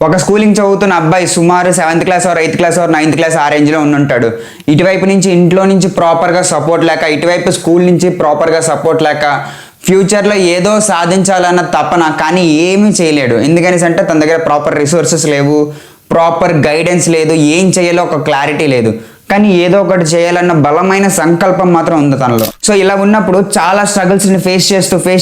ఒక స్కూలింగ్ చదువుతున్న అబ్బాయి సుమారు 7th class or 8th class or 9th class ఆ రేంజ్లో ఉండుంటాడు. ఇటువైపు నుంచి ఇంట్లో నుంచి ప్రాపర్గా సపోర్ట్ లేక, ఇటువైపు స్కూల్ నుంచి ప్రాపర్గా సపోర్ట్ లేక, ఫ్యూచర్లో ఏదో సాధించాలన్న తపన, కానీ ఏమీ చేయలేడు. ఎందుకనేసి అంటే తన దగ్గర ప్రాపర్ రిసోర్సెస్ లేవు, ప్రాపర్ గైడెన్స్ లేదు, ఏం చేయాలో ఒక క్లారిటీ లేదు. కానీ ఏదో ఒకటి చేయాలన్న బలమైన సంకల్పం మాత్రం ఉంది తనలో. సో ఇలా ఉన్నప్పుడు చాలా స్ట్రగుల్స్ని ఫేస్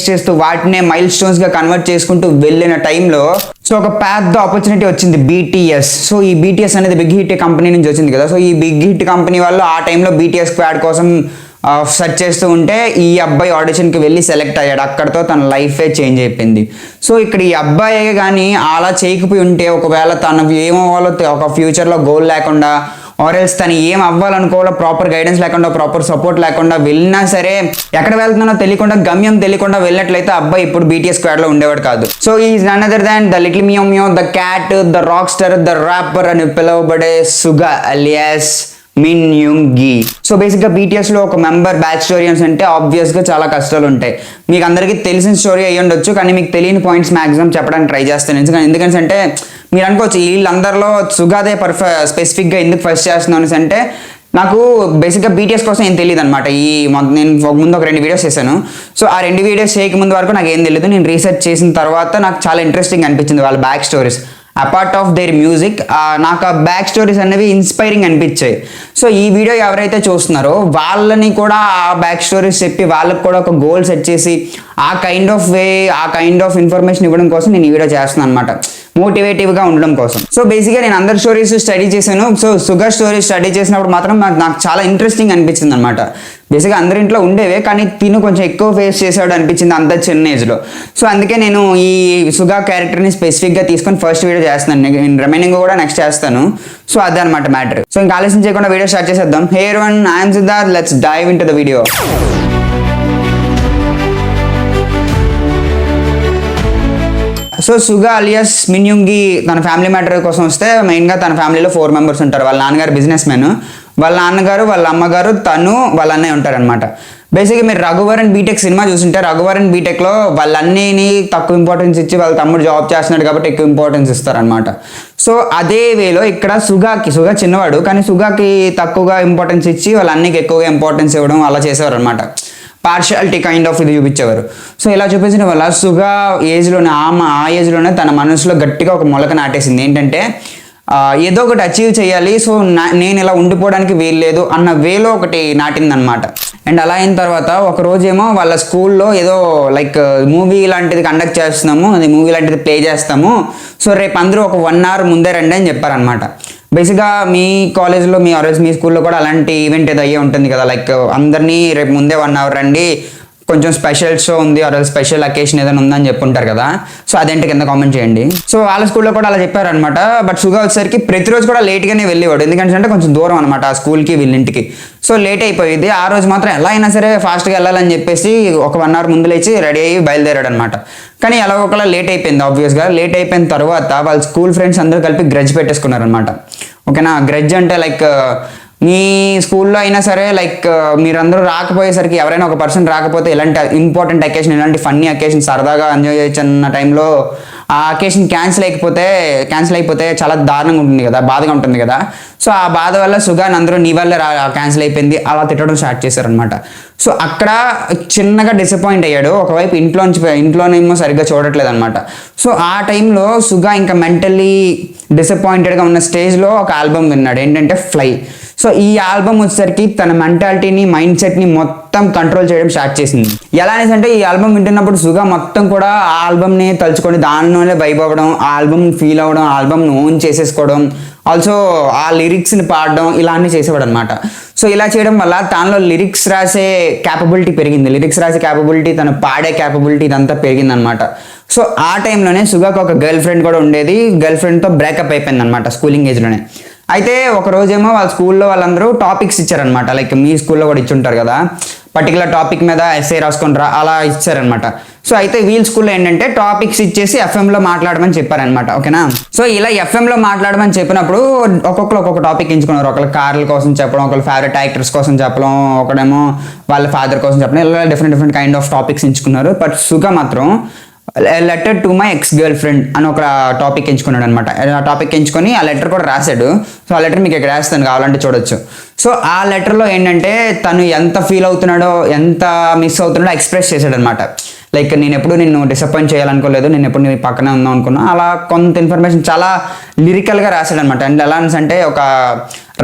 చేస్తూ వాటినే మైల్ స్టోన్స్గా కన్వర్ట్ చేసుకుంటూ వెళ్ళిన టైంలో సో ఒక పెద్ద ఆపర్చునిటీ వచ్చింది, BTS. సో ఈ BTS అనేది బిగ్ హిట్ కంపెనీ నుంచి వచ్చింది కదా. సో ఈ బిగ్ హిట్ కంపెనీ వాళ్ళు ఆ టైంలో BTS స్క్వాడ్ కోసం సెర్చ్ చేస్తూ ఉంటే ఈ అబ్బాయి ఆడిషన్కి వెళ్ళి సెలెక్ట్ అయ్యాడు. అక్కడితో తన లైఫే చేంజ్ అయిపోయింది. సో ఇక్కడ ఈ అబ్బాయి కానీ అలా చేయకపోయి ఉంటే, ఒకవేళ తను ఏమవ్వాలో ఒక ఫ్యూచర్లో గోల్ లేకుండా, ఆర్ఎల్స్ తను ఏం అవ్వాలనుకోవాలో ప్రాపర్ గైడెన్స్ లేకుండా, ప్రాపర్ సపోర్ట్ లేకుండా వెళ్ళినా సరే, ఎక్కడ వెళ్తున్నానో తెలియకుండా, గమ్యం తెలియకుండా వెళ్ళినట్లయితే అబ్బాయి ఇప్పుడు BTS స్క్వాడ్లో ఉండేవాడు కాదు. So is none other than the little meow meow, the cat, the rock star, the rapper అని పిలువబడే Suga alias Min Yoongi. So బేసిక్గా BTS లో ఒక మెంబర్ బ్యాక్ స్టోరీ అంటే ఆబ్వియస్గా చాలా కష్టాలు ఉంటాయి. మీకు అందరికీ తెలిసిన స్టోరీ అయ్యి ఉండొచ్చు, కానీ మీకు తెలియని పాయింట్స్ మ్యాక్సిమం చెప్పడానికి ట్రై చేస్తాను. ఎందుకంటే మీరు అనుకోవచ్చు వీళ్ళందరిలో సుగాదే స్పెసిఫిక్గా ఎందుకు ఫస్ట్ చేస్తున్నాను అంటే, నాకు బేసిక్గా BTS కోసం ఏం తెలియదు అనమాట. నేను ముందు ఒక 2 వీడియోస్ చేశాను. సో ఆ 2 వీడియోస్ చేయకముందు వరకు నాకు ఏం తెలియదు. నేను రీసెర్చ్ చేసిన తర్వాత నాకు చాలా ఇంట్రెస్టింగ్ అనిపించింది వాళ్ళ back stories. Apart of their music, నాకు ఆ బ్యాక్ స్టోరీస్ అనేవి ఇన్స్పైరింగ్ అనిపించాయి. సో ఈ వీడియో ఎవరైతే చూస్తున్నారో వాళ్ళని కూడా ఆ బ్యాక్ స్టోరీస్ చెప్పి, వాళ్ళకి కూడా ఒక గోల్ సెట్ చేసి ఆ కైండ్ ఆఫ్ ఇన్ఫర్మేషన్ ఇవ్వడం కోసం నేను ఈ వీడియో చేస్తున్నాను అనమాట, మోటివేటివ్గా ఉండడం కోసం. సో బేసిక్గా నేను అందరి స్టోరీస్ స్టడీ చేశాను. సో సుగర్ స్టోరీస్ స్టడీ చేసినప్పుడు మాత్రం నాకు చాలా ఇంట్రెస్టింగ్ అనిపించింది అనమాట. బేసిక్గా అందరింట్లో ఉండేవే, కానీ తిను కొంచెం ఎక్కువ ఫేస్ చేసాడు అనిపించింది అంత చిన్న ఏజ్లో. సో అందుకే నేను ఈ సుగా క్యారెక్టర్ని స్పెసిఫిక్గా తీసుకొని ఫస్ట్ వీడియో చేస్తున్నాను. నేను రిమైనింగ్ కూడా నెక్స్ట్ చేస్తాను. సో అదే అనమాట మ్యాటర్. సో ఇంకా ఆలస్యం చేయకుండా వీడియో స్టార్ట్ చేసేద్దాం. Hey everyone, I am Siddharth, let's dive into the video. So Suga alias Min Yoongi తన ఫ్యామిలీ మ్యాటర్ కోసం వస్తే, మెయిన్గా తన ఫ్యామిలీలో 4 మెంబర్స్ ఉంటారు. వాళ్ళ నాన్నగారు బిజినెస్ మ్యాన్, వాళ్ళ నాన్నగారు, వాళ్ళ అమ్మగారు, తను, వాళ్ళ అన్నయ్య ఉంటారనమాట. బేసిక్గా మీరు రఘువరన్ బీటెక్ సినిమా చూస్తుంటే, రఘువరన్ బీటెక్లో వాళ్ళ అన్నయ్యని తక్కువ ఇంపార్టెన్స్ ఇచ్చి వాళ్ళ తమ్ముడు జాబ్ చేస్తున్నాడు కాబట్టి ఎక్కువ ఇంపార్టెన్స్ ఇస్తారనమాట. సో అదే వేలో ఇక్కడ సుగా చిన్నవాడు, కానీ సుగాకి తక్కువగా ఇంపార్టెన్స్ ఇచ్చి వాళ్ళ అన్నయ్యకి ఎక్కువగా ఇంపార్టెన్స్ ఇవ్వడం అలా చేసేవారు అనమాట. పార్షియాలిటీ కైండ్ ఆఫ్ ఇది చూపించేవారు. సో ఇలా చూపించడం వల్ల సుగా ఆ ఏజ్లోనే తన మనసులో గట్టిగా ఒక మొలక నాటేసింది. ఏంటంటే ఏదో ఒకటి అచీవ్ చేయాలి, సో నేను ఇలా ఉండిపోవడానికి వీల్లేదు అన్న వేలో ఒకటి నాటిందనమాట. అండ్ అలా అయిన తర్వాత ఒక రోజేమో వాళ్ళ స్కూల్లో ఏదో లైక్ మూవీ లాంటిది కండక్ట్ చేస్తున్నాము, అది మూవీ లాంటిది ప్లే చేస్తాము, సో రేపు అందరూ ఒక 1 hour ముందే రండి అని చెప్పారనమాట. బేసిక్గా మీ కాలేజ్లో మీ స్కూల్లో కూడా అలాంటి ఈవెంట్ ఏదో అయ్యే ఉంటుంది కదా, లైక్ అందరినీ రేపు ముందే 1 hour రండి, కొంచెం స్పెషల్ షో ఉంది ఆర్ స్పెషల్ అకేషన్ ఏదైనా ఉందని చెప్పుంటారు కదా. సో అదేంటి కింద కామెంట్ చేయండి. సో వాళ్ళ స్కూల్లో కూడా అలా చెప్పారనమాట. బట్ సుగా వచ్చేసరికి ప్రతిరోజు కూడా లేట్గానే వెళ్ళేవాడు, ఎందుకంటే కొంచెం దూరం అనమాట ఆ స్కూల్కి వీళ్ళింటికి. సో లేట్ అయిపోయింది. ఆ రోజు మాత్రం ఎలా అయినా సరే ఫాస్ట్గా వెళ్ళాలని చెప్పేసి ఒక 1 hour ముందు లేచి రెడీ అయ్యి బయలుదేరాడు అనమాట. కానీ ఎలా ఒకలా లేట్ అయిపోయింది. ఆబ్వియస్గా లేట్ అయిపోయిన తర్వాత వాళ్ళ స్కూల్ ఫ్రెండ్స్ అందరూ కలిపి గ్రడ్జ్ పెట్టేసుకున్నారనమాట. ఓకేనా, గ్రడ్జ్ అంటే లైక్ మీ స్కూల్లో అయినా సరే లైక్ మీరందరూ రాకపోయేసరికి, ఎవరైనా ఒక పర్సన్ రాకపోతే, ఇలాంటి ఇంపార్టెంట్ అకేషన్, ఇలాంటి ఫన్నీ అకేషన్ సరదాగా ఎంజాయ్ చేయొచ్చు అన్న టైంలో ఆ అకేషన్ క్యాన్సిల్ అయిపోతే చాలా దారుణంగా ఉంటుంది కదా, బాధగా ఉంటుంది కదా. సో ఆ బాధ వల్ల సుగాని అందరూ నీ వల్ల క్యాన్సిల్ అయిపోయింది అలా తిట్టడం స్టార్ట్ చేశారనమాట. సో అక్కడ చిన్నగా డిసప్పాయింట్ అయ్యాడు. ఒకవైపు ఇంట్లోనేమో సరిగ్గా చూడట్లేదు అనమాట. సో ఆ టైంలో సుగా ఇంకా మెంటల్లీ డిసప్పాయింటెడ్గా ఉన్న స్టేజ్లో ఒక ఆల్బమ్ విన్నాడు, ఏంటంటే ఫ్లై. సో ఈ ఆల్బమ్ వచ్చేసరికి తన మెంటాలిటీని, మైండ్ సెట్ని మొత్తం కంట్రోల్ చేయడం స్టార్ట్ చేసింది. ఎలా అనేసి అంటే, ఈ ఆల్బమ్ వింటున్నప్పుడు సుగా మొత్తం కూడా ఆ ఆల్బమ్ని తలుచుకొని దానిలోనే వైబ్ అవ్వడం, ఆ ఆల్బమ్ని ఫీల్ అవ్వడం, ఆ ఆల్బమ్ని ఓన్ చేసేసుకోవడం, ఆల్సో ఆ లిరిక్స్ని పాడడం, ఇలా అన్నీ చేసేవాడు అనమాట. సో ఇలా చేయడం వల్ల తనలో లిరిక్స్ రాసే క్యాపబిలిటీ పెరిగింది, తను పాడే క్యాపబిలిటీ ఇదంతా పెరిగింది అనమాట. సో ఆ టైంలోనే సుగాకు ఒక గర్ల్ ఫ్రెండ్ కూడా ఉండేది. గర్ల్ ఫ్రెండ్తో బ్రేకప్ అయిపోయింది అనమాట స్కూలింగ్ ఏజ్లోనే. అయితే ఒక రోజేమో వాళ్ళ స్కూల్లో వాళ్ళందరూ టాపిక్స్ ఇచ్చారనమాట, లైక్ మీ స్కూల్లో కూడా ఇచ్చుంటారు కదా, పర్టికులర్ టాపిక్ మీద ఎస్ఏ రాసుకొని రా అలా ఇచ్చారనమాట. సో అయితే వీళ్ళ స్కూల్లో ఏంటంటే టాపిక్స్ ఇచ్చేసి ఎఫ్ఎంలో మాట్లాడమని చెప్పారనమాట. ఓకేనా, సో ఇలా ఎఫ్ఎంలో మాట్లాడమని చెప్పినప్పుడు ఒక్కొక్క టాపిక్ ఎంచుకున్నారు. ఒకళ్ళు కార్ల కోసం చెప్పడం, ఒకళ్ళు ఫేవరెట్ యాక్టర్స్ కోసం చెప్పడం, ఒకడేమో వాళ్ళ ఫాదర్ కోసం చెప్పడం, ఇలా డిఫరెంట్ కైండ్ ఆఫ్ టాపిక్స్ ఎంచుకున్నారు. బట్ సుగా మాత్రం letter to my ex girl friend అని ఒక టాపిక్ ఎంచుకున్నాడు అనమాట. ఆ టాపిక్ ఎంచుకొని ఆ లెటర్ కూడా రాశాడు. సో ఆ లెటర్ మీకు ఇక్కడ రాస్తాను, కావాలంటే చూడొచ్చు. సో ఆ లెటర్లో ఏంటంటే తను ఎంత ఫీల్ అవుతున్నాడో, ఎంత మిస్ అవుతున్నాడో ఎక్స్ప్రెస్ చేశాడు అనమాట. లైక్ నేను ఎప్పుడు నిన్ను డిసప్పాయింట్ చేయాలనుకోలేదు, నేను ఎప్పుడు నీ పక్కనే ఉందాం అనుకున్నా, అలా కొంత ఇన్ఫర్మేషన్ చాలా లిరికల్గా రాశాడు అనమాట. అండ్ ఎలా అంటే ఒక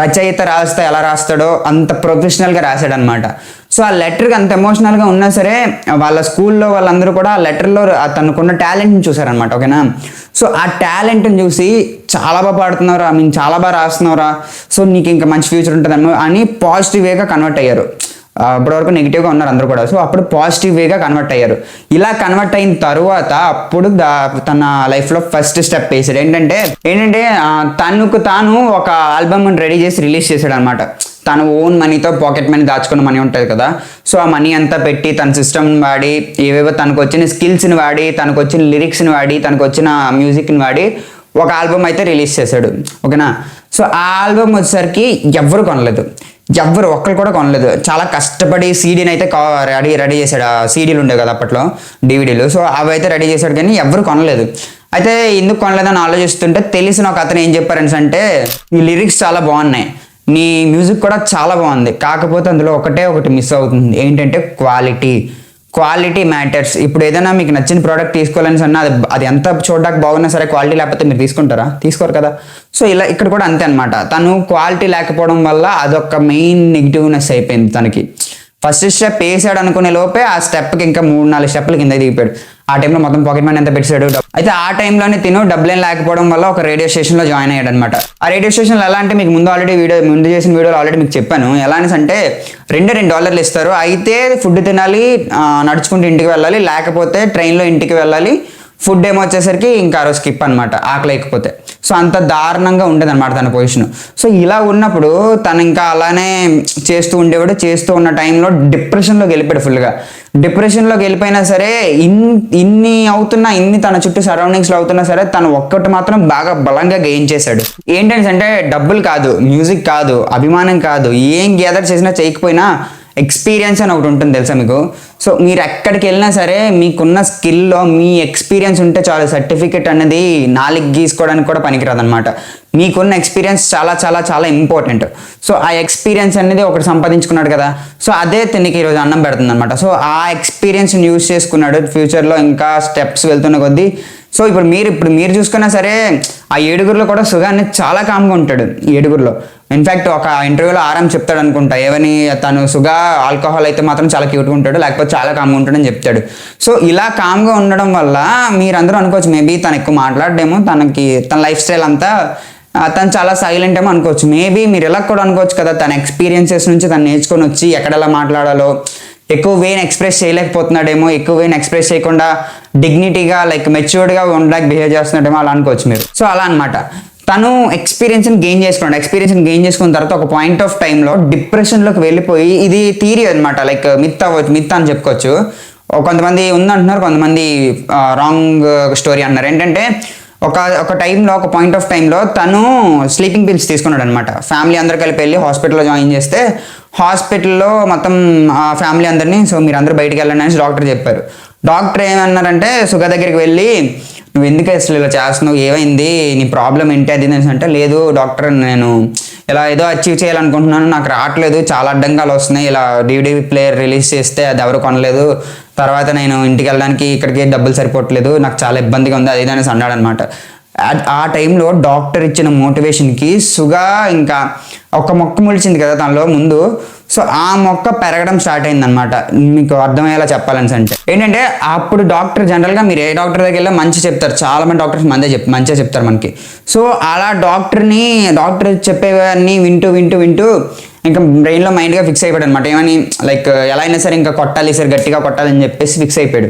రచయిత రాస్తే ఎలా రాస్తాడో అంత ప్రొఫెషనల్గా రాశాడు అనమాట. సో ఆ లెటర్కి అంత ఎమోషనల్గా ఉన్నా సరే వాళ్ళ స్కూల్లో వాళ్ళందరూ కూడా ఆ లెటర్లో తనకున్న టాలెంట్ని చూసారనమాట. ఓకేనా. సో ఆ టాలెంట్ని చూసి చాలా బాగా పాడుతున్నారా, చాలా బాగా రాస్తున్నారా, సో నీకు ఇంకా మంచి ఫ్యూచర్ ఉంటుంది అని పాజిటివ్ వేగా కన్వర్ట్ అయ్యారు. అప్పటివరకు నెగిటివ్గా ఉన్నారు అందరూ కూడా. సో అప్పుడు పాజిటివ్ వేగా కన్వర్ట్ అయ్యారు. ఇలా కన్వర్ట్ అయిన తర్వాత అప్పుడు తన లైఫ్లో ఫస్ట్ స్టెప్ వేసాడు. ఏంటంటే తనకు తాను ఒక ఆల్బమ్ రెడీ చేసి రిలీజ్ చేశాడు అనమాట. తన ఓన్ మనీతో, పాకెట్ మనీ, దాచుకున్న మనీ ఉంటుంది కదా, సో ఆ మనీ అంతా పెట్టి తన సిస్టమ్ని వాడి, ఏవేవో తనకు వచ్చిన స్కిల్స్ని వాడి, తనకు వచ్చిన లిరిక్స్ని వాడి, తనకు వచ్చిన మ్యూజిక్ని వాడి ఒక ఆల్బమ్ అయితే రిలీజ్ చేశాడు. ఓకేనా. సో ఆ ఆల్బమ్ వచ్చేసరికి ఎవ్వరు కొనలేదు, ఒక్కరు కూడా కొనలేదు. చాలా కష్టపడి సీడీని అయితే రెడీ చేశాడు. ఆ సీడీలు ఉండేవి కదా అప్పట్లో, డివిడీలు. సో అవి అయితే రెడీ చేశాడు కానీ ఎవ్వరు కొనలేదు. అయితే ఎందుకు కొనలేదని ఆలోచిస్తుంటే తెలిసిన ఒక అతను ఏం చెప్పారని అంటే, ఈ లిరిక్స్ చాలా బాగున్నాయి, నీ మ్యూజిక్ కూడా చాలా బాగుంది, కాకపోతే అందులో ఒకటి మిస్ అవుతుంది. ఏంటంటే క్వాలిటీ మ్యాటర్స్. ఇప్పుడు ఏదైనా మీకు నచ్చిన ప్రోడక్ట్ తీసుకోవాలని అన్న అది ఎంత చూడడానికి బాగున్నా సరే క్వాలిటీ లేకపోతే మీరు తీసుకోరు కదా. సో ఇలా ఇక్కడ కూడా అంతే అనమాట. తను క్వాలిటీ లేకపోవడం వల్ల అదొక మెయిన్ నెగిటివ్నెస్ అయిపోయింది తనకి. ఫస్ట్ స్టెప్ వేసాడు అనుకునే లోపే ఆ స్టెప్కి ఇంకా 3-4 స్టెప్ల కింద దిగిపోయాడు. ఆ టైంలో మొత్తం పాకెట్ మనీ ఎంత పెట్టాడు. అయితే ఆ టైంలోనే తిను డబ్బులేం లేకపోవడం వల్ల ఒక రేడియో స్టేషన్లో జాయిన్ అయ్యాడు అనమాట. ఆ రేడియో స్టేషన్లో ఎలా అంటే మీకు ముందు చేసిన వీడియోలో ఆల్రెడీ మీకు చెప్పాను. ఎలా అంటే $2 ఇస్తారు. అయితే ఫుడ్ తినాలి, నడుచుకుంటూ ఇంటికి వెళ్ళాలి, లేకపోతే ట్రైన్లో ఇంటికి వెళ్ళాలి. ఫుడ్ ఏమో వచ్చేసరికి ఇంకా ఆ రోజు స్కిప్ అనమాట, ఆకలి లేకపోతే. సో అంత దారుణంగా ఉండేది అనమాట తన పొజిషన్. సో ఇలా ఉన్నప్పుడు తను ఇంకా అలానే చేస్తూ ఉండేవాడు. చేస్తూ ఉన్న టైంలో డిప్రెషన్లోకి వెళ్ళిపోయాడు ఫుల్గా. డిప్రెషన్లోకి వెళ్ళిపోయినా సరే ఇన్ని తన చుట్టూ సరౌండింగ్స్లో అవుతున్నా సరే తను ఒక్కటి మాత్రం బాగా బలంగా గెయిన్ చేశాడు. ఏంటంటే డబ్బులు కాదు, మ్యూజిక్ కాదు, అభిమానం కాదు, ఏం గ్యాదర్ చేసినా చేయకపోయినా ఎక్స్పీరియన్స్ అని ఒకటి ఉంటుంది తెలుసా మీకు. సో మీరు ఎక్కడికి వెళ్ళినా సరే మీకున్న స్కిల్లో మీ ఎక్స్పీరియన్స్ ఉంటే చాలు. సర్టిఫికెట్ అనేది నాలుగు గీసుకోవడానికి కూడా పనికిరాదు అనమాట. మీకున్న ఎక్స్పీరియన్స్ చాలా చాలా చాలా ఇంపార్టెంట్. సో ఆ ఎక్స్పీరియన్స్ అనేది ఒకటి సంపాదించుకున్నాడు కదా, సో అదే తినికి ఈరోజు అన్నం పెడుతుంది అనమాట. సో ఆ ఎక్స్పీరియన్స్ని యూజ్ చేసుకున్నాడు. ఫ్యూచర్లో ఇంకా స్టెప్స్ వెళ్తున్న కొద్దీ. సో ఇప్పుడు మీరు చూసుకున్నా సరే ఆ 7గురిలో కూడా సుగాన్ని చాలా కామ్గా ఉంటాడు. 7గురిలో ఇన్ఫ్యాక్ట్ ఒక ఇంటర్వ్యూలో ఆరామ్ చెప్తాడు అనుకుంటా, ఏమని తను సుగా ఆల్కహాల్ అయితే మాత్రం చాలా క్యూట్గా ఉంటాడు, లేకపోతే చాలా కామ్గా ఉంటాడని చెప్తాడు. సో ఇలా కామ్గా ఉండడం వల్ల మీరందరూ అనుకోవచ్చు మేబీ తను ఎక్కువ మాట్లాడడేమో, తన లైఫ్ స్టైల్ అంతా తను చాలా సైలెంట్ ఏమో అనుకోవచ్చు. మేబీ మీరు ఇలా కూడా అనుకోవచ్చు కదా, తన ఎక్స్పీరియన్సెస్ నుంచి తను నేర్చుకొని వచ్చి ఎక్కడెలా మాట్లాడాలో ఎక్కువ వేని ఎక్స్ప్రెస్ చేయలేకపోతున్నాడేమో, ఎక్కువ వేని ఎక్స్ప్రెస్ చేయకుండా డిగ్నిటీగా లైక్ మెచ్యూర్డ్గా ఉండడానికి బిహేవ్ చేస్తున్నాడేమో అలా అనుకోవచ్చు మీరు. సో అలా అనమాట తను ఎక్స్పీరియన్స్ని గెయిన్ చేసుకున్న తర్వాత ఒక పాయింట్ ఆఫ్ టైంలో డిప్రెషన్లోకి వెళ్ళిపోయి, ఇది థియరీ అనమాట, లైక్ మిత్ అని చెప్పుకోవచ్చు. కొంతమంది ఉందంటున్నారు, కొంతమంది రాంగ్ స్టోరీ అన్నారు. ఏంటంటే ఒక టైంలో ఒక పాయింట్ ఆఫ్ టైంలో తను స్లీపింగ్ పిల్స్ తీసుకున్నాడు అనమాట. ఫ్యామిలీ అందరు కలిపి వెళ్ళి హాస్పిటల్లో జాయిన్ చేస్తే హాస్పిటల్లో మొత్తం ఫ్యామిలీ అందరినీ సో మీరు అందరూ బయటికి వెళ్ళండి అని డాక్టర్ చెప్పారు. డాక్టర్ ఏమన్నారంటే సుగ దగ్గరికి వెళ్ళి నువ్వు ఎందుకు అసలు ఇలా చేస్తున్నావు, ఏమైంది, నీ ప్రాబ్లం ఏంటి అది అంటే, లేదు డాక్టర్ నేను ఇలా ఏదో అచీవ్ చేయాలనుకుంటున్నాను, నాకు రావట్లేదు, చాలా అడ్డంకాలు వస్తున్నాయి, ఇలా DVD ప్లేయర్ రిలీజ్ చేస్తే అది ఎవరు కొనలేదు, తర్వాత నేను ఇంటికి వెళ్ళడానికి ఇక్కడికి డబ్బులు సరిపోవట్లేదు, నాకు చాలా ఇబ్బందిగా ఉంది, అది ఇది అనేసి అన్నాడు అనమాట. ఆ టైంలో డాక్టర్ ఇచ్చిన మోటివేషన్కి సుగా ఇంకా ఒక మొక్క మొలిచింది కదా తనలో ముందు, సో ఆ మొక్క పెరగడం స్టార్ట్ అయిందనమాట. మీకు అర్థమయ్యేలా చెప్పాలని అంటే ఏంటంటే అప్పుడు డాక్టర్ జనరల్గా మీరు ఏ డాక్టర్ దగ్గర వెళ్ళా మంచి చెప్తారు, చాలా మంది డాక్టర్స్ మంచిగా చెప్తారు మనకి. సో అలా డాక్టర్ చెప్పేవన్నీ వింటూ ఇంకా బ్రెయిన్లో మైండ్గా ఫిక్స్ అయిపోయాడు అనమాట. ఏమని లైక్ ఎలా అయినా సరే ఇంకా కొట్టాలి సార్, గట్టిగా కొట్టాలని చెప్పేసి ఫిక్స్ అయిపోయాడు.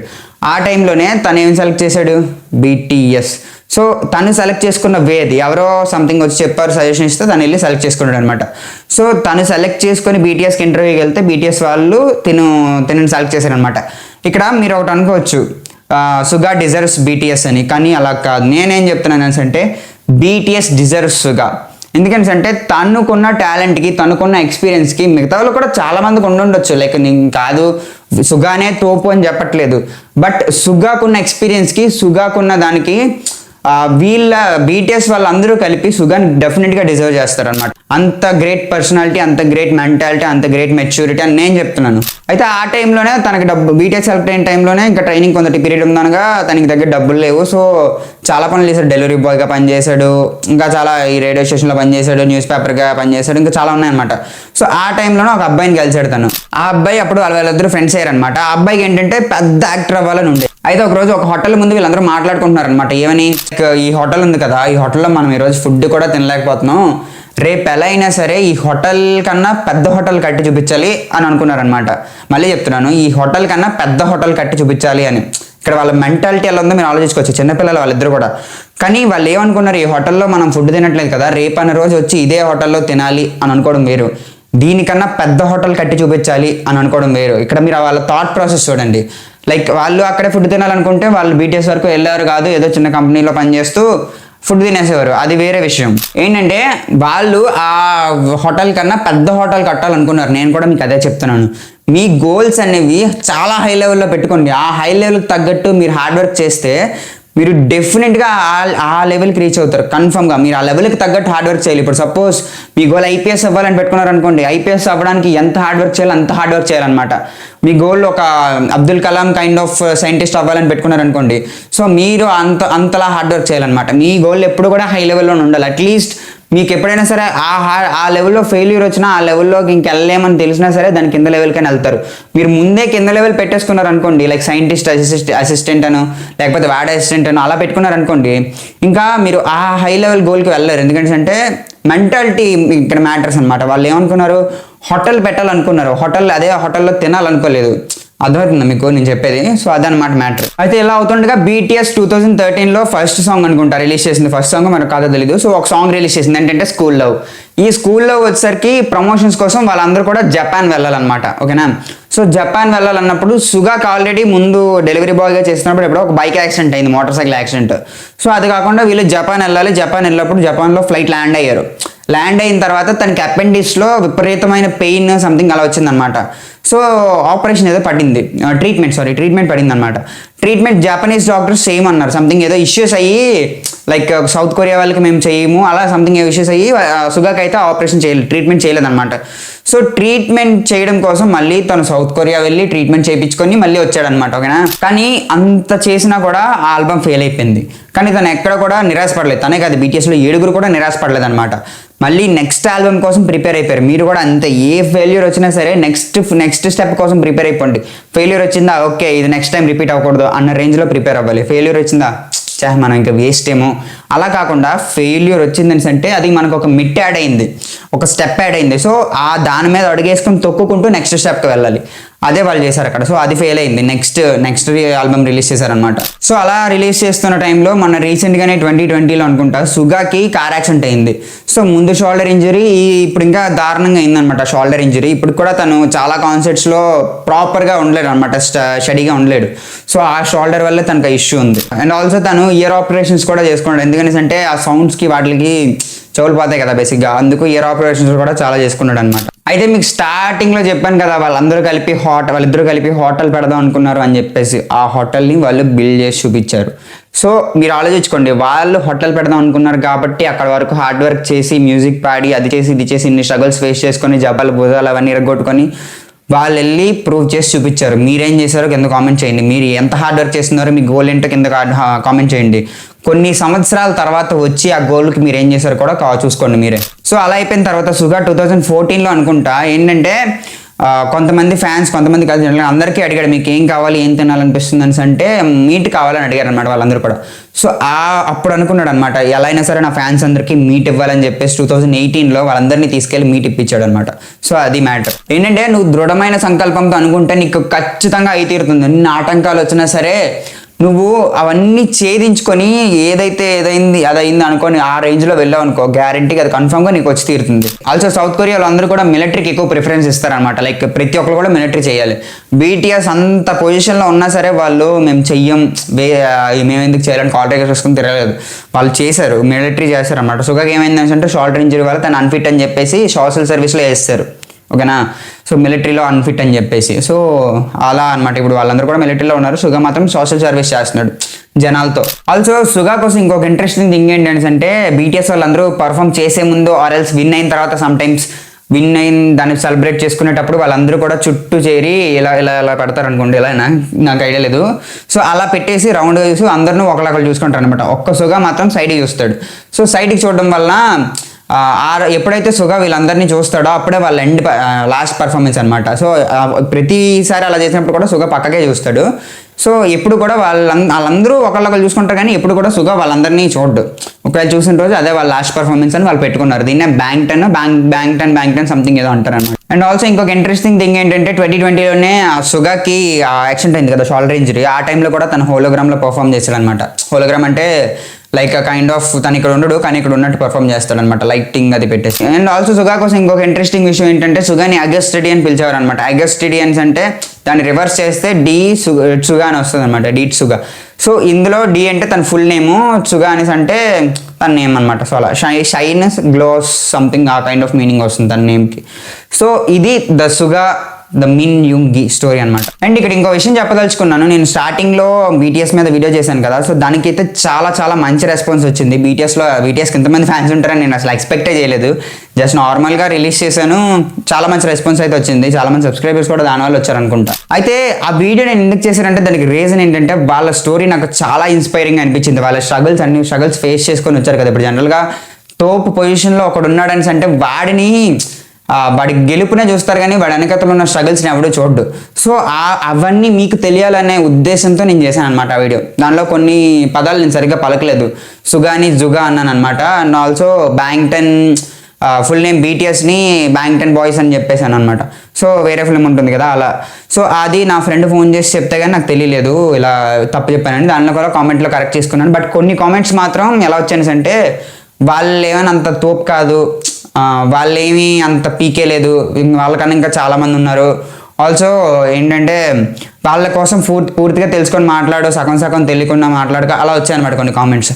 ఆ టైంలోనే తను ఏం సెలెక్ట్ చేశాడు, BTS. సో తను సెలెక్ట్ చేసుకున్న వేది ఎవరో సంథింగ్ వచ్చి చెప్పారు, సజెషన్ ఇస్తే తను వెళ్ళి సెలెక్ట్ చేసుకున్నాడు అనమాట. సో తను సెలెక్ట్ చేసుకొని BTSకి ఇంటర్వ్యూకి వెళ్తే BTS వాళ్ళు తినని సెలెక్ట్ చేశారనమాట. ఇక్కడ మీరు ఒకటి అనుకోవచ్చు సుగా డిజర్వ్స్ BTS అని, కానీ అలా కాదు. నేనేం చెప్తున్నాను అంటే BTS డిజర్వ్స్ సుగా. ఎందుకంటే తనుకున్న టాలెంట్కి తనుకున్న ఎక్స్పీరియన్స్కి మిగతా వాళ్ళు కూడా చాలా మందికి ఉండుండొచ్చు. లైక్ నేను కాదు సుగానే తోపు అని చెప్పట్లేదు, బట్ సుగాకున్న ఎక్స్పీరియన్స్కి సుగాకున్న దానికి వీళ్ళ బీటీఎస్ వాళ్ళందరూ కలిపి సుగాన్ డెఫినెట్గా డిజర్వ్ చేస్తారు అనమాట. అంత గ్రేట్ పర్సనాలిటీ, అంత గ్రేట్ మెంటాలిటీ, అంత గ్రేట్ మెచ్యూరిటీ అని నేను చెప్తున్నాను. అయితే ఆ టైంలోనే తనకి బీటీఎస్ సెలెక్ట్ అయిన టైంలోనే ఇంకా ట్రైనింగ్ కొంత పీరియడ్ ఉందనగా తనకి దగ్గర డబ్బులు లేవు. సో చాలా పనులు చేశాడు. డెలివరీ బాయ్గా పనిచేశాడు, ఇంకా చాలా ఈ రేడియో స్టేషన్లో పనిచేశాడు, న్యూస్ పేపర్గా పనిచేశాడు, ఇంకా చాలా ఉన్నాయన్నమాట. సో ఆ టైంలోనే ఒక అబ్బాయిని కలిశాడు తను. ఆ అబ్బాయి అప్పుడు వాళ్ళిద్దరు ఫ్రెండ్స్ అయ్యారనమాట. ఆ అబ్బాయికి ఏంటంటే పెద్ద యాక్టర్ అవ్వాలని ఉండే. అయితే ఒకరోజు ఒక హోటల్ ముందు వీళ్ళందరూ మాట్లాడుకుంటున్నారు అనమాట. ఏమని, ఈ హోటల్ ఉంది కదా, ఈ హోటల్లో మనం ఈరోజు ఫుడ్ కూడా తినలేకపోతున్నాం, రేపు ఎలా అయినా సరే ఈ హోటల్ కన్నా పెద్ద హోటల్ కట్టి చూపించాలి అని అనుకున్నారనమాట. మళ్ళీ చెప్తున్నాను, ఈ హోటల్ కన్నా పెద్ద హోటల్ కట్టి చూపించాలి అని. ఇక్కడ వాళ్ళ మెంటాలిటీ ఎలా ఉందో మీరు ఆలోచించుకోవచ్చు, చిన్నపిల్లలు వాళ్ళిద్దరు కూడా. కానీ వాళ్ళు ఏమనుకున్నారు, ఈ హోటల్లో మనం ఫుడ్ తినట్లేదు కదా, రేపు అనే రోజు వచ్చి ఇదే హోటల్లో తినాలి అని అనుకోవడం వేరు, దీనికన్నా పెద్ద హోటల్ కట్టి చూపించాలి అని అనుకోవడం వేరు. ఇక్కడ మీరు వాళ్ళ థాట్ ప్రాసెస్ చూడండి. లైక్ వాళ్ళు అక్కడే ఫుడ్ తినాలనుకుంటే వాళ్ళు బీటీఎస్ వరకు వెళ్ళారు కాదు, ఏదో చిన్న కంపెనీలో పనిచేస్తూ ఫుడ్ తినేసేవారు, అది వేరే విషయం. ఏంటంటే వాళ్ళు ఆ హోటల్ కన్నా పెద్ద హోటల్ కట్టాలనుకున్నారు. నేను కూడా మీకు అదే చెప్తున్నాను, మీ గోల్స్ అనేవి చాలా హై లెవెల్లో పెట్టుకోండి. ఆ హై లెవెల్కి తగ్గట్టు మీరు హార్డ్ వర్క్ చేస్తే మీరు డెఫినెట్గా ఆ లెవెల్కి రీచ్ అవుతారు కన్ఫర్మ్గా. మీరు ఆ లెవెల్కి తగ్గట్టు హార్డ్ వర్క్ చేయాలి. ఇప్పుడు సపోజ్ మీ గోల్ ఐపీఎస్ అవ్వాలని పెట్టుకున్నారు అనుకోండి, ఐపీఎస్ అవ్వడానికి ఎంత హార్డ్ వర్క్ చేయాలి అంత హార్డ్ వర్క్ చేయాలన్నమాట. మీ గోల్ ఒక Abdul Kalam kind of scientist అవ్వాలని పెట్టుకున్నారు అనుకోండి, సో మీరు అంతలా హార్డ్ వర్క్ చేయాలన్నమాట. మీ గోల్ ఎప్పుడు కూడా హై లెవెల్లో ఉండాలి. అట్లీస్ట్ మీకు ఎప్పుడైనా సరే ఆ లెవెల్లో ఫెయిల్యూర్ వచ్చినా, ఆ లెవెల్లోకి ఇంకెళ్ళలేమని తెలిసినా సరే దాని కింద లెవెల్కైనా వెళ్తారు. మీరు ముందే కింద లెవెల్ పెట్టేసుకున్నారు అనుకోండి, లైక్ సైంటిస్ట్ అసిస్టెంట్ అను, లేకపోతే వార్డ్ అసిస్టెంట్ అను, అలా పెట్టుకున్నారు అనుకోండి, ఇంకా మీరు ఆ హై లెవెల్ గోల్కి వెళ్ళలేరు. ఎందుకంటే మెంటాలిటీ ఇక్కడ మ్యాటర్స్ అనమాట. వాళ్ళు ఏమనుకున్నారు, హోటల్ పెట్టాలనుకున్నారు, అదే హోటల్లో తినాలనుకోలేదు. అర్థమవుతుందా మీకు నేను చెప్పేది? సో అదనమాట మ్యాటర్. అయితే ఇలా అవుతుండగా బీటీఎస్ 2013లో ఫస్ట్ సాంగ్ అనుకుంటా రిలీజ్ చేసింది. ఫస్ట్ సాంగ్ మనకు కాదో తెలీదు. సో ఒక సాంగ్ రిలీజ్ చేసింది ఏంటంటే స్కూల్ లవ్. ఈ స్కూల్ లవ్ వచ్చేసరికి ప్రమోషన్స్ కోసం వాళ్ళందరూ కూడా జపాన్ వెళ్ళాలన్నమాట. ఓకేనా? సో జపాన్ వెళ్ళాలన్నప్పుడు సుగాకి ఆల్రెడీ ముందు డెలివరీ బాయ్గా చేసినప్పుడు ఎప్పుడో ఒక బైక్ యాక్సిడెంట్ అయింది, మోటార్ సైకిల్ యాక్సిడెంట్. సో అది కాకుండా వీళ్ళు జపాన్ వెళ్ళాలి. జపాన్ వెళ్ళినప్పుడు జపాన్లో ఫ్లైట్ ల్యాండ్ అయ్యారు. ల్యాండ్ అయిన తర్వాత తనకి అపెండిక్స్లో విపరీతమైన పెయిన్ సంథింగ్ అలా వచ్చిందనమాట. సో ఆపరేషన్ ఏదో పడింది, ట్రీట్మెంట్ పడింది అనమాట. ట్రీట్మెంట్ జపనీస్ డాక్టర్స్ సేమ్ అన్నారు, సంథింగ్ ఏదో ఇష్యూస్ అయ్యి, లైక్ సౌత్ కొరియా వాళ్ళకి మేము చేయము అలా సంథింగ్ ఏదో ఇష్యూస్ అయ్యి సుగాకి అయితే ఆపరేషన్ ట్రీట్మెంట్ చేయలేదన్నమాట. సో ట్రీట్మెంట్ చేయడం కోసం మళ్ళీ తను సౌత్ కొరియా వెళ్ళి ట్రీట్మెంట్ చేయించుకొని మళ్ళీ వచ్చాడనమాట. ఓకేనా? కానీ అంత చేసినా కూడా ఆ ఆల్బమ్ ఫెయిల్ అయిపోయింది. కానీ తను ఎక్కడ కూడా నిరాశపడలేదు. తనే కాదు, బీటీఎస్లో 7 కూడా నిరాశపడలేదు అనమాట. మళ్ళీ నెక్స్ట్ ఆల్బమ్ కోసం ప్రిపేర్ అయిపోయారు. మీరు కూడా అంతే, ఏ ఫెయిల్యూర్ వచ్చినా సరే నెక్స్ట్ స్టెప్ కోసం ప్రిపేర్ అయిపోండి. ఫెయిల్యూర్ వచ్చిందా, ఓకే ఇది నెక్స్ట్ టైం రిపీట్ అవ్వకూడదు అన్న రేంజ్లో ప్రిపేర్ అవ్వాలి. ఫెయిల్యూర్ వచ్చిందా, మనం ఇంకా వేస్ట్ ఏమో అలా కాకుండా, ఫెయిల్యూర్ వచ్చిందని అంటే అది మనకు ఒక మిట్ యాడ్ అయింది, ఒక స్టెప్ యాడ్ అయింది. సో ఆ దాని మీద అడుగేసుకుని తొక్కుకుంటూ నెక్స్ట్ స్టెప్కి వెళ్ళాలి. అదే వాళ్ళు చేశారు అక్కడ. సో అది ఫెయిల్ అయింది. నెక్స్ట్ ఆల్బమ్ రిలీజ్ చేశారనమాట. సో అలా రిలీజ్ చేస్తున్న టైంలో మన రీసెంట్గానే 2020లో అనుకుంటా సుగాకి కార్ యాక్సిడెంట్ అయింది. సో ముందు షోల్డర్ ఇంజరీ, ఇప్పుడు ఇంకా దారుణంగా అయిందనమాట షోల్డర్ ఇంజరీ. ఇప్పుడు కూడా తను చాలా కాన్సర్ట్స్లో ప్రాపర్గా ఉండలేడు అనమాట, స్టడీగా ఉండలేడు. సో ఆ షోల్డర్ వల్ల తనకు ఇష్యూ ఉంది. అండ్ ఆల్సో తను ఇయర్ ఆపరేషన్స్ కూడా చేసుకున్నాడు. ఎందుకంటే ఆ సౌండ్స్కి వాటికి చెవులు పోతాయి కదా బేసిక్గా, అందుకు ఇయర్ ఆపరేషన్స్ కూడా చాలా చేసుకున్నాడు అనమాట. అయితే మీకు స్టార్టింగ్లో చెప్పాను కదా, వాళ్ళిద్దరూ కలిపి హోటల్ పెడదాం అనుకున్నారు అని చెప్పేసి, ఆ హోటల్ని వాళ్ళు బిల్డ్ చేసి చూపించారు. సో మీరు ఆలోచించుకోండి, వాళ్ళు హోటల్ పెడదాం అనుకున్నారు కాబట్టి అక్కడ వరకు హార్డ్ వర్క్ చేసి, మ్యూజిక్ పాడి, అది చేసి ఇది చేసి, ఇన్ని స్ట్రగుల్స్ ఫేస్ చేసుకొని, జబ్బాలు భుజాలు అవన్నీ ఇరగొట్టుకొని వాళ్ళు వెళ్ళి ప్రూవ్ చేసి చూపించారు. మీరేం చేశారో కింద కామెంట్ చేయండి. మీరు ఎంత హార్డ్ వర్క్ చేస్తున్నారో, మీ గోల్ ఏంటో కింద కామెంట్ చేయండి. కొన్ని సంవత్సరాల తర్వాత వచ్చి ఆ గోల్కి మీరు ఏం చేశారో కూడా చూసుకోండి మీరే. సో అలా అయిపోయిన తర్వాత సుగా 2014లో అనుకుంటా ఏంటంటే కొంతమంది ఫ్యాన్స్, కొంతమంది కాదు, అందరికీ అడిగాడు మీకు ఏం కావాలి, ఏం తినాలనిపిస్తుంది అని అంటే మీట్ కావాలని అడిగారు అనమాట వాళ్ళందరూ కూడా. సో అప్పుడు అనుకున్నాడు అనమాట, ఎలా అయినా సరే నా ఫ్యాన్స్ అందరికీ మీట్ ఇవ్వాలని చెప్పేసి 2018లో వాళ్ళందరినీ తీసుకెళ్లి మీట్ ఇప్పించాడు అనమాట. సో అది మ్యాటర్. ఏంటంటే నువ్వు దృఢమైన సంకల్పంతో అనుకుంటే నీకు ఖచ్చితంగా అయి తీరుతుంది. ఎన్ని ఆటంకాలు వచ్చినా సరే నువ్వు అవన్నీ ఛేదించుకొని ఏదైంది అదైంది అనుకొని ఆ రేంజ్లో వెళ్ళావు అనుకో, గ్యారంటీగా అది కన్ఫర్మ్గా నీకు వచ్చి తీరుతుంది. ఆల్సో సౌత్ కొరియాలో అందరూ కూడా మిలిటరీకి ఎక్కువ ప్రిఫరెన్స్ ఇస్తారనమాట. లైక్ ప్రతి ఒక్కరు కూడా మిలిటరీ చేయాలి. బీటీఎస్ అంత పొజిషన్లో ఉన్నా సరే వాళ్ళు మేము చెయ్యం, మేము ఎందుకు చేయాలని కాల్ రేగర్స్ వేసుకుని తిరగలేదు. వాళ్ళు చేశారు, మిలిటరీ చేశారు అనమాట. సుగాకి ఏమైంది అంటే షోల్డర్ ఇంజరీ వల్ల తను అన్ఫిట్ అని చెప్పేసి సోషల్ సర్వీస్లో వేస్తారు, ఓకేనా. సో మిలిటరీలో అన్ఫిట్ అని చెప్పేసి, సో అలా అనమాట. ఇప్పుడు వాళ్ళందరూ కూడా మిలిటరీలో ఉన్నారు, సుగా మాత్రం సోషల్ సర్వీస్ చేస్తున్నాడు జనాలతో. ఆల్సో సుగా కోసం ఇంకొక ఇంట్రెస్టింగ్ థింగ్ ఏంటంటే బీటీఎస్ వాళ్ళందరూ పర్ఫామ్ చేసే ముందు ఆర్ ఎల్స్ విన్ అయిన తర్వాత సమ్ టైమ్స్ విన్ అయిన దాన్ని సెలబ్రేట్ చేసుకునేటప్పుడు వాళ్ళందరూ కూడా చుట్టూ చేరి ఇలా ఇలా ఇలా పెడతారు అనుకోండి, ఇలా నాకు ఐడియా లేదు. సో అలా పెట్టేసి రౌండ్గా చూసి అందరినూ ఒకళ్ళు చూసుకుంటారు అనమాట. ఒక్క సుగా మాత్రం సైడ్కి చూస్తాడు. సో సైడ్కి చూడడం వల్ల ఎప్పుడైతే సుగా వీళ్ళందరినీ చూస్తాడో అప్పుడే వాళ్ళ లాస్ట్ పర్ఫార్మెన్స్ అనమాట. సో ప్రతిసారి అలా చేసినప్పుడు కూడా సుగా పక్కకే చూస్తాడు. సో ఎప్పుడు కూడా వాళ్ళందరూ ఒకళ్ళొకళ్ళు చూసుకుంటారు, కానీ ఎప్పుడు కూడా సుగా వాళ్ళందరినీ చూడ్డు. ఒకవేళ చూసిన రోజు అదే వాళ్ళ లాస్ట్ పర్ఫార్మెన్స్ అని వాళ్ళు పెట్టుకున్నారు. దీన్నే బ్యాంక్ టెన్ సంథింగ్ ఏదో అంటారు అనమాట. అండ్ ఆల్సో ఇంకొక ఇంట్రెస్టింగ్ థింగ్ ఏంటంటే 2020లోనే సుగాకి యాక్సిడెంట్ అయింది కదా, షోల్డర్ ఇంజరీ. ఆ టైంలో కూడా తను హోలోగ్రామ్లో పర్ఫామ్ చేశాడు అనమాట. హోలోగ్రామ్ అంటే లైక్ కైండ్ ఆఫ్ తను ఇక్కడ ఉండడు కానీ ఇక్కడ ఉన్నట్టు పర్ఫామ్ చేస్తాడు అనమాట, లైటింగ్ అది పెట్టేసి. అండ్ ఆల్సో సుగా కోసం ఇంకొక ఇంట్రెస్టింగ్ విషయం ఏంటంటే సుగాని అగస్టిడి అని పిలిచేవారు అనమాట. అగస్టిడియన్స్ అంటే దాన్ని రివర్స్ చేస్తే సుగా అని వస్తుంది అనమాట, డీట్ సుగా. సో ఇందులో డి అంటే తన ఫుల్ నేము, సుగా అనేసి అంటే తన నేమ్ అనమాట. సో అలా shyness gloss something a kind of meaning వస్తుంది తన నేమ్కి. సో ఇది the Suga the Min Yoongi story అనమాట. అండ్ ఇక్కడ ఇంకో విషయం చెప్పదలుచుకున్నాను. నేను స్టార్టింగ్లో బీటీఎస్ మీద వీడియో చేశాను కదా, సో దానికైతే చాలా చాలా మంచి రెస్పాన్స్ వచ్చింది. బీటీఎస్కి ఎంతమంది ఫ్యాన్స్ ఉంటారని నేను అసలు ఎక్స్పెక్టే చేయలేదు. జస్ట్ నార్మల్గా రిలీజ్ చేశాను, చాలా మంచి రెస్పాన్స్ అయితే వచ్చింది. చాలా మంది సబ్స్క్రైబర్స్ కూడా దానివల్ల వచ్చారనుకుంటా. అయితే ఆ వీడియో నేను ఎందుకు చేశానంటే దానికి రీజన్ ఏంటంటే వాళ్ళ స్టోరీ నాకు చాలా ఇన్స్పైరింగ్ అనిపించింది. వాళ్ళ స్ట్రగుల్స్ ఫేస్ చేసుకొని వచ్చారు కదా. ఇప్పుడు జనరల్గా తోపు పొజిషన్లో ఒకడు ఉన్నాడని అంటే వాడి గెలుపునే చూస్తారు కానీ వాడి వెనకతలో ఉన్న స్ట్రగుల్స్ని ఎవడో చూడ్డు. సో అవన్నీ మీకు తెలియాలనే ఉద్దేశంతో నేను చేశాను అనమాట ఆ వీడియో. దానిలో కొన్ని పదాలు నేను సరిగ్గా పలకలేదు, సుగాని జుగా అన్నాను అనమాట. And also Bangtan full name బీటీఎస్ని బ్యాంగ్టన్ బాయ్స్ అని చెప్పేశాను అనమాట. సో వేరే ఫిల్మ్ ఉంటుంది కదా అలా. సో అది నా ఫ్రెండ్ ఫోన్ చేసి చెప్తే కానీ నాకు తెలియలేదు, ఇలా తప్పు చెప్పానండి. దానిలో కూడా కామెంట్లో కరెక్ట్ చేసుకున్నాను. బట్ కొన్ని కామెంట్స్ మాత్రం ఎలా వచ్చాయి అంటే వాళ్ళు ఏమైనా అంత తోపు కాదు, వాళ్ళేమీ అంత పీకే లేదు, వాళ్ళకన్నా ఇంకా చాలామంది ఉన్నారు. ఆల్సో ఏంటంటే వాళ్ళ కోసం పూర్తిగా తెలుసుకొని మాట్లాడు, సగం తెలియకుండా మాట్లాడక అలా వచ్చాయన్నమాట కొన్ని కామెంట్స్.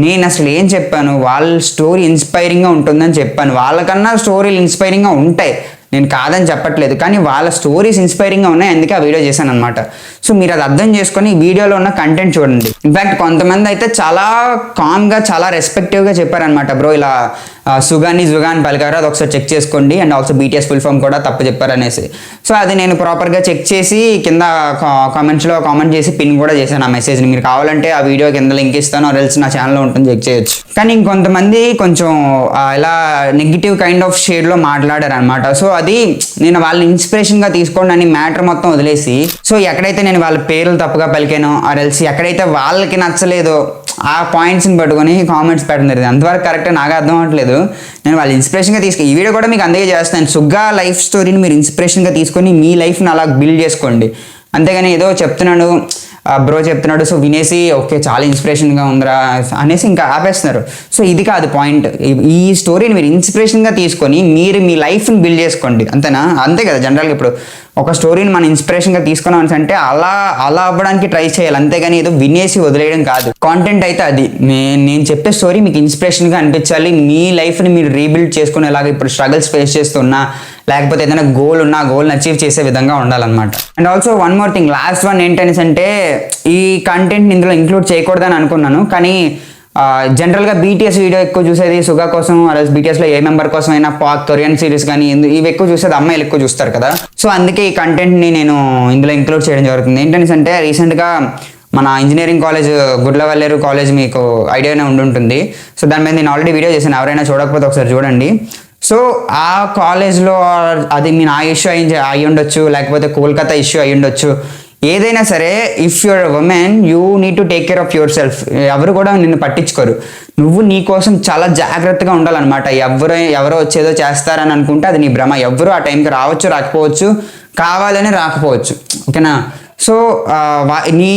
నేను అసలు ఏం చెప్పాను, వాళ్ళ స్టోరీ ఇన్స్పైరింగ్గా ఉంటుందని చెప్పాను. వాళ్ళకన్నా స్టోరీలు ఇన్స్పైరింగ్గా ఉంటాయి, నేను కాదని చెప్పట్లేదు, కానీ వాళ్ళ స్టోరీస్ ఇన్స్పైరింగ్గా ఉన్నాయి, అందుకే ఆ వీడియో చేశాను అనమాట. సో మీరు అది అర్థం చేసుకొని ఈ వీడియోలో ఉన్న కంటెంట్ చూడండి. ఇన్ఫ్యాక్ట్ కొంతమంది అయితే చాలా కామ్గా చాలా రెస్పెక్టివ్గా చెప్పారనమాట, బ్రో ఇలా సుగాని జుగాని పలికారు, అది ఒకసారి చెక్ చేసుకోండి. And also BTS full form కూడా తప్పు చెప్పారనేసి. సో అది నేను ప్రాపర్గా చెక్ చేసి కింద కామెంట్స్లో కామెంట్ చేసి పిన్ కూడా చేశాను ఆ మెసేజ్ని. మీరు కావాలంటే ఆ వీడియో కింద లింక్ ఇస్తాను, రెల్స్ నా ఛానల్లో ఉంటుంది, చెక్ చేయొచ్చు. కానీ ఇంకొంతమంది కొంచెం ఇలా నెగిటివ్ కైండ్ ఆఫ్ షేడ్లో మాట్లాడారు అనమాట. సో అది నేను వాళ్ళని ఇన్స్పిరేషన్గా తీసుకోండి అని మ్యాటర్ మొత్తం వదిలేసి, సో ఎక్కడైతే నేను వాళ్ళ పేర్లు తప్పుగా పలికానో రెల్స్ ఎక్కడైతే వాళ్ళకి నచ్చలేదో ఆ పాయింట్స్ని పట్టుకొని కామెంట్స్ పెట్టడం జరిగింది. అంతవరకు కరెక్ట్గా నాకు అర్థం అవ్వట్లేదు. నేను వాళ్ళ ఇన్స్పిరేషన్గా ఈ వీడియో కూడా మీకు అందుకే చేస్తాను. సుగా లైఫ్ స్టోరీని మీరు ఇన్స్పిరేషన్గా తీసుకొని మీ లైఫ్ని అలా బిల్డ్ చేసుకోండి. అంతేగాని ఏదో చెప్తున్నాడు బ్రో చెప్తున్నాడు సో వినేసి ఓకే చాలా ఇన్స్పిరేషన్గా ఉందిరా అనేసి ఇంకా ఆపేస్తున్నారు. సో ఇది కాదు పాయింట్. ఈ స్టోరీని మీరు ఇన్స్పిరేషన్గా తీసుకొని మీరు మీ లైఫ్ని బిల్డ్ చేసుకోండి, అంతేనా? అంతే కదా. జనరల్గా ఇప్పుడు ఒక స్టోరీని మనం ఇన్స్పిరేషన్గా తీసుకున్నాం అంటే అలా అవ్వడానికి ట్రై చేయాలి, అంతేగాని ఏదో వినేసి వదిలేయడం కాదు. కాంటెంట్ అయితే అది నేను చెప్పే స్టోరీ మీకు ఇన్స్పిరేషన్గా అనిపించాలి, మీ లైఫ్ని మీరు రీబిల్డ్ చేసుకునేలాగా ఇప్పుడు స్ట్రగుల్స్ ఫేస్ చేస్తున్నా లేకపోతే ఏదైనా గోల్ ఉన్నా ఆ గోల్ని అచీవ్ చేసే విధంగా ఉండాలన్నమాట. And also one more thing, last one ఏంటనేసి అంటే ఈ కంటెంట్ని ఇందులో ఇంక్లూడ్ చేయకూడదని అనుకున్నాను, కానీ జనరల్గా బీటీఎస్ వీడియో ఎక్కువ చూసేది సుగా కోసం, అలాగే బీటీఎస్లో ఏ మెంబర్ కోసం అయినా పాక్ కొరియన్ సిరీస్ కానీ ఇవి ఎక్కువ చూసేది అమ్మాయిలు ఎక్కువ చూస్తారు కదా. సో అందుకే ఈ కంటెంట్ని నేను ఇందులో ఇంక్లూడ్ చేయడం జరుగుతుంది. ఏంటనేసి అంటే రీసెంట్గా మన ఇంజనీరింగ్ కాలేజ్ గుడ్లవల్లేరు కాలేజ్ మీకు ఐడియానే ఉండుంటుంది. సో దాని మీద నేను ఆల్రెడీ వీడియో చేశాను, ఎవరైనా చూడకపోతే ఒకసారి చూడండి. సో ఆ కాలేజ్లో అది మీ నా ఇష్యూ అయి ఉండొచ్చు, లేకపోతే కోల్కతా ఇష్యూ అయి ఉండొచ్చు, ఏదైనా సరే if you're women you need to take care of your self. ఎవరు కూడా నిన్ను పట్టించుకోరు, నువ్వు నీ కోసం చాలా జాగ్రత్తగా ఉండాలన్నమాట. ఎవరో వచ్చేదో చేస్తారని అనుకుంటే అది నీ భ్రమ. ఎవరు ఆ టైంకి రావచ్చు రాకపోవచ్చు, కావాలని రాకపోవచ్చు, ఓకేనా? సో నీ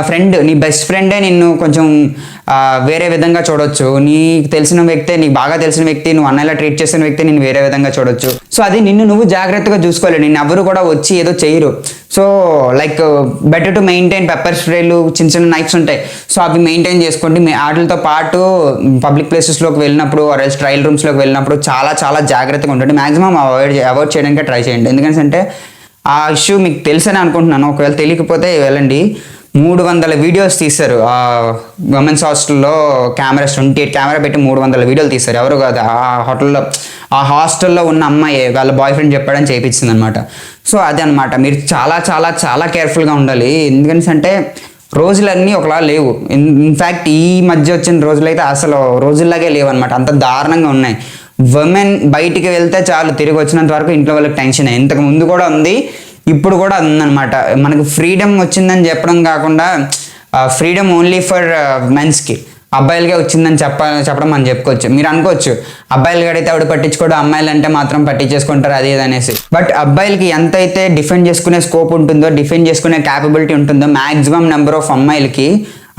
ఫ్రెండ్, నీ బెస్ట్ ఫ్రెండే నిన్ను కొంచెం వేరే విధంగా చూడొచ్చు. నీకు తెలిసిన వ్యక్తే, నీకు బాగా తెలిసిన వ్యక్తి, నువ్వు అన్నలా ట్రీట్ చేసిన వ్యక్తి నేను వేరే విధంగా చూడొచ్చు. సో అది నిన్ను నువ్వు జాగ్రత్తగా చూసుకోవాలి. నిన్ను ఎవరు కూడా వచ్చి ఏదో చేయరు. So like better to maintain pepper స్ప్రేలు, చిన్న చిన్న నైఫ్స్ ఉంటాయి. సో అవి మెయింటైన్ చేసుకోండి. వాటితో పాటు పబ్లిక్ ప్లేసెస్లోకి వెళ్ళినప్పుడు ఆర్ ఎల్స్ ట్రయల్ రూమ్స్లోకి వెళ్ళినప్పుడు చాలా చాలా జాగ్రత్తగా ఉంటుంది. మాక్సిమం అవాయిడ్ చేయడానికి ట్రై చేయండి. ఎందుకంటే ఆ ఇష్యూ మీకు తెలుసని అనుకుంటున్నాను. ఒకవేళ తెలియకపోతే వెళ్ళండి. 300 వీడియోస్ తీశారు ఆ ఉమెన్స్ హాస్టల్లో. 28 కెమెరా పెట్టి 300 వీడియోలు తీశారు. ఎవరు కాదు, ఆ హాస్టల్లో ఉన్న అమ్మాయి వాళ్ళ బాయ్ ఫ్రెండ్ చెప్పాడని చేయించింది అనమాట. సో అదే అనమాట, మీరు చాలా చాలా చాలా కేర్ఫుల్గా ఉండాలి. ఎందుకంటే రోజులన్నీ ఒకలా లేవు. ఇన్ఫ్యాక్ట్ ఈ మధ్య వచ్చిన రోజులైతే అసలు రోజుల్లాగే లేవు అనమాట. అంత దారుణంగా ఉన్నాయి. ఉమెన్ బయటికి వెళ్తే చాలు, తిరిగి వచ్చినంత వరకు ఇంట్లో వాళ్ళకి టెన్షన్. ఇంతకు ముందు కూడా ఉంది, ఇప్పుడు కూడా ఉందన్నమాట. మనకు ఫ్రీడమ్ వచ్చిందని చెప్పడం కాకుండా ఫ్రీడమ్ ఓన్లీ ఫర్ మెన్స్కి, అబ్బాయిలకే వచ్చిందని చెప్పడం మనం చెప్పుకోవచ్చు. మీరు అనుకోవచ్చు అబ్బాయిలు గడైతే ఆవిడ పట్టించుకోవడం, అమ్మాయిలు అంటే మాత్రం పట్టించేసుకుంటారు అది ఇది అనేసి. బట్ అబ్బాయిలకి ఎంతైతే డిఫెండ్ చేసుకునే స్కోప్ ఉంటుందో, డిఫెండ్ చేసుకునే క్యాపబిలిటీ ఉంటుందో, మ్యాక్సిమం నెంబర్ ఆఫ్ అమ్మాయిలకి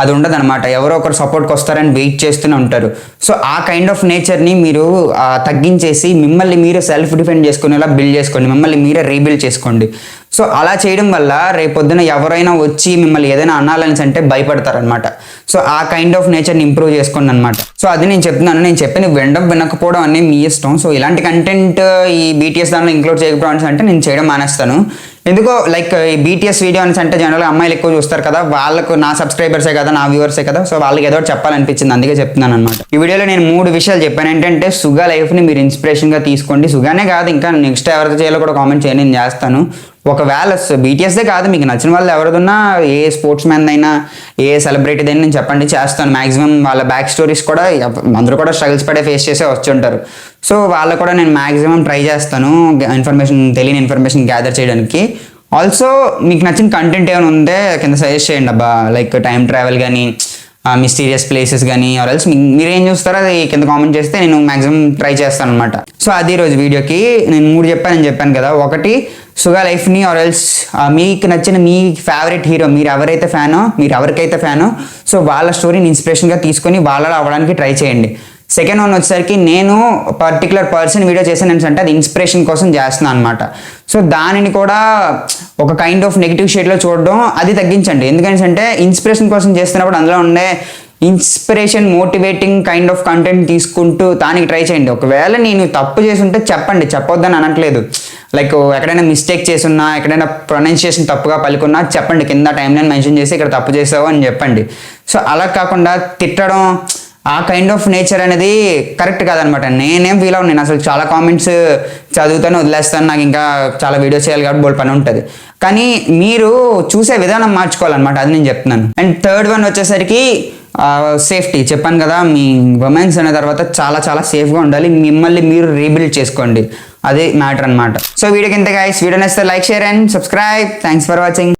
అది ఉండదు అనమాట. ఎవరో ఒకరు సపోర్ట్కి వస్తారని వెయిట్ చేస్తూనే ఉంటారు. సో ఆ కైండ్ ఆఫ్ నేచర్ని మీరు తగ్గించేసి మిమ్మల్ని మీరు సెల్ఫ్ డిఫెండ్ చేసుకునేలా బిల్డ్ చేసుకోండి. మిమ్మల్ని మీరే రీబిల్డ్ చేసుకోండి. సో అలా చేయడం వల్ల రేపొద్దున ఎవరైనా వచ్చి మిమ్మల్ని ఏదైనా అనాలని అంటే భయపడతారనమాట. సో ఆ కైండ్ ఆఫ్ నేచర్ని ఇంప్రూవ్ చేసుకోండి అనమాట. సో అది నేను చెప్తున్నాను. నేను చెప్పిన వినకపోవడం అనేది మీ ఇష్టం. సో ఇలాంటి కంటెంట్ ఈ బీటీఎస్ దానిలో ఇంక్లూడ్ చేయకపోవడం అంటే నేను చేయడం మానేస్తాను. ఎందుకో లైక్ ఈ బీటీఎస్ వీడియో అని అంటే జనరల్గా అమ్మాయిలు ఎక్కువ చూస్తారు కదా, వాళ్ళకు నా సబ్స్క్రైబర్సే కదా, నా వ్యూవర్సే కదా. సో వాళ్ళకి ఏదో చెప్పాలనిపించింది, అందుకే చెప్తున్నాను అనమాట. ఈ వీడియోలో నేను 3 విషయాలు చెప్పాను. ఏంటంటే సుగా లైఫ్ని మీరు ఇన్స్పిరేషన్గా తీసుకోండి. సుగానే కాదు, ఇంకా నెక్స్ట్ ఎవరితో చేయాలో కూడా కామెంట్ చేయండి, నేను చేస్తాను. ఒకవేళ బీటీఎస్దే కాదు, మీకు నచ్చిన వాళ్ళు ఎవరిదన్నా, ఏ స్పోర్ట్స్ మ్యాన్ అయినా, ఏ సెలబ్రిటీ అయినా నేను చెప్పండి, చేస్తాను. మ్యాక్సిమం వాళ్ళ బ్యాక్ స్టోరీస్ కూడా అందరూ కూడా స్ట్రగుల్స్ పడే ఫేస్ చేసే వచ్చి ఉంటారు. సో వాళ్ళు కూడా నేను మ్యాక్సిమం ట్రై చేస్తాను తెలియని ఇన్ఫర్మేషన్ గ్యాదర్ చేయడానికి. ఆల్సో మీకు నచ్చిన కంటెంట్ ఏమైనా ఉంటే కింద సజెస్ట్ చేయండి అబ్బా. లైక్ టైం ట్రావెల్ కానీ, మిస్టీరియస్ ప్లేసెస్ కానీ, ఆర్ ఎల్స్ మీరేం చూస్తారో అది కింద కామెంట్ చేస్తే నేను మ్యాక్సిమం ట్రై చేస్తాను అనమాట. సో అది రోజు వీడియోకి నేను 3 చెప్పాను కదా. ఒకటి, సుగా లైఫ్ని ఆర్ ఎల్స్ మీకు నచ్చిన మీ ఫేవరెట్ హీరో, మీరు ఎవరికైతే ఫ్యానో సో వాళ్ళ స్టోరీని ఇన్స్పిరేషన్గా తీసుకొని వాళ్ళలో అవ్వడానికి ట్రై చేయండి. సెకండ్ వన్ వచ్చేసరికి, నేను పర్టికులర్ పర్సన్ వీడియో చేశాను అంటే అది ఇన్స్పిరేషన్ కోసం చేస్తున్నాను అనమాట. సో దానిని కూడా ఒక కైండ్ ఆఫ్ నెగిటివ్ షేడ్లో చూడడం అది తగ్గించండి. ఎందుకంటే ఇన్స్పిరేషన్ కోసం చేస్తున్నప్పుడు అందులో ఉండే inspiration, motivating kind of content తీసుకుంటూ దానికి ట్రై చేయండి. ఒకవేళ నేను తప్పు చేసి ఉంటే చెప్పండి, చెప్పొద్దని అనట్లేదు. లైక్ ఎక్కడైనా మిస్టేక్ చేసున్నా, ఎక్కడైనా ప్రొనౌన్సియేషన్ తప్పుగా పలుకున్నా చెప్పండి, కింద టైం లైన్ మెన్షన్ చేసి ఇక్కడ తప్పు చేసావు అని చెప్పండి. సో అలా కాకుండా తిట్టడం, ఆ కైండ్ ఆఫ్ నేచర్ అనేది కరెక్ట్ కాదనమాట. నేనేం ఫీల్ అవ్వను. నేను అసలు చాలా కామెంట్స్ చదువుతాను, వదిలేస్తాను. నాకు ఇంకా చాలా వీడియోస్ చేయాలి కాబట్టి బోల్డ్ పని ఉంటుంది. కానీ మీరు చూసే విధానం మార్చుకోవాలన్నమాట, అది నేను చెప్తున్నాను. అండ్ థర్డ్ వన్ వచ్చేసరికి సేఫ్టీ. చెప్పాను కదా, మీ ఉమెన్స్ అనే తర్వాత చాలా చాలా సేఫ్గా ఉండాలి. మిమ్మల్ని మీరు రీబిల్డ్ చేసుకోండి, అదే మ్యాటర్ అనమాట. సో వీడియోకి ఇంత గైస్. వీడియో నచ్చితే like, share and subscribe. Thanks for watching.